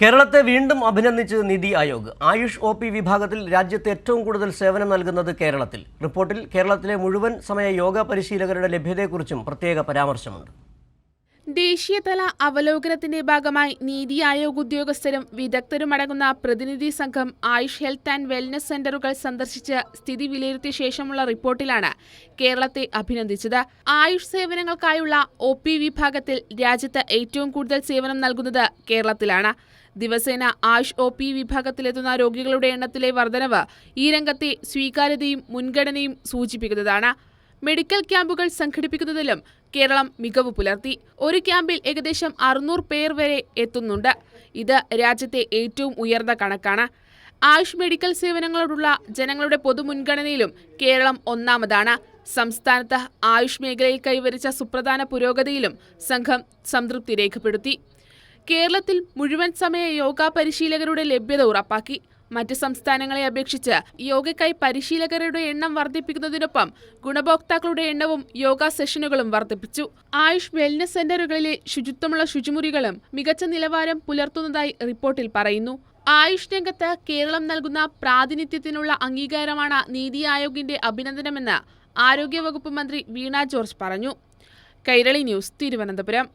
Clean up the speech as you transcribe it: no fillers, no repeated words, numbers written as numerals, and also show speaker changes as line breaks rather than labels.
കേരളത്തെ വീണ്ടും അഭിനന്ദിച്ച് നിതി ആയോഗ്. ആയുഷ് ഒ.പി. വിഭാഗത്തിൽ രാജ്യത്ത് ഏറ്റവും കൂടുതൽ സേവനം നൽകുന്നത് കേരളത്തിൽ. റിപ്പോർട്ടിൽ കേരളത്തിലെ മുഴുവൻ സമയ യോഗ പരിശീലകരുടെ ലഭ്യതയെക്കുറിച്ചും പ്രത്യേക പരാമർശമുണ്ട്.
ദേശീയതല അവലോകനത്തിന്റെ ഭാഗമായി നീതി ആയോഗ് ഉദ്യോഗസ്ഥരും വിദഗ്ധരുമടങ്ങുന്ന പ്രതിനിധി സംഘം ആയുഷ് ഹെൽത്ത് ആൻഡ് വെൽനസ് സെന്ററുകൾ സന്ദർശിച്ച് സ്ഥിതി വിലയിരുത്തിയ ശേഷമുള്ള റിപ്പോർട്ടിലാണ് കേരളത്തെ അഭിനന്ദിച്ചത്. ആയുഷ് സേവനങ്ങൾക്കായുള്ള ഒ.പി. വിഭാഗത്തിൽ രാജ്യത്ത് ഏറ്റവും കൂടുതൽ സേവനം നൽകുന്നത് കേരളത്തിലാണ്. ദിവസേന ആയുഷ് ഒ.പി. വിഭാഗത്തിലെത്തുന്ന രോഗികളുടെ എണ്ണത്തിലെ വർധനവ് ഈ രംഗത്തെ സ്വീകാര്യതയും മുൻഗണനയും സൂചിപ്പിക്കുന്നതാണ്. മെഡിക്കൽ ക്യാമ്പുകൾ സംഘടിപ്പിക്കുന്നതിലും കേരളം മികവ് പുലർത്തി. ഒരു ക്യാമ്പിൽ ഏകദേശം 600 പേർ വരെ എത്തുന്നുണ്ട്. ഇത് രാജ്യത്തെ ഏറ്റവും ഉയർന്ന കണക്കാണ്. ആയുഷ് മെഡിക്കൽ സേവനങ്ങളോടുള്ള ജനങ്ങളുടെ പൊതുമുൻഗണനയിലും കേരളം ഒന്നാമതാണ്. സംസ്ഥാനത്ത് ആയുഷ് മേഖലയിൽ കൈവരിച്ച സുപ്രധാന പുരോഗതിയിലും സംഘം സംതൃപ്തി രേഖപ്പെടുത്തി. കേരളത്തിൽ മുഴുവൻ സമയ യോഗ പരിശീലകരുടെ ലഭ്യത ഉറപ്പാക്കി. മറ്റ് സംസ്ഥാനങ്ങളെ അപേക്ഷിച്ച് യോഗയ്ക്കായി പരിശീലകരുടെ എണ്ണം വർദ്ധിപ്പിക്കുന്നതിനൊപ്പം ഗുണഭോക്താക്കളുടെ എണ്ണവും യോഗ സെഷനുകളും വർദ്ധിപ്പിച്ചു. ആയുഷ് വെൽനസ് സെന്ററുകളിലെ ശുചിത്വമുള്ള ശുചിമുറികളും മികച്ച നിലവാരം പുലർത്തുന്നതായി റിപ്പോർട്ടിൽ പറയുന്നു. ആയുഷ് രംഗത്ത് കേരളം നൽകുന്ന പ്രാതിനിധ്യത്തിനുള്ള അംഗീകാരമാണ് നീതി ആയോഗിന്റെ അഭിനന്ദനമെന്ന് ആരോഗ്യവകുപ്പ് മന്ത്രി വീണ ജോർജ് പറഞ്ഞു. കൈരളി ന്യൂസ്, തിരുവനന്തപുരം.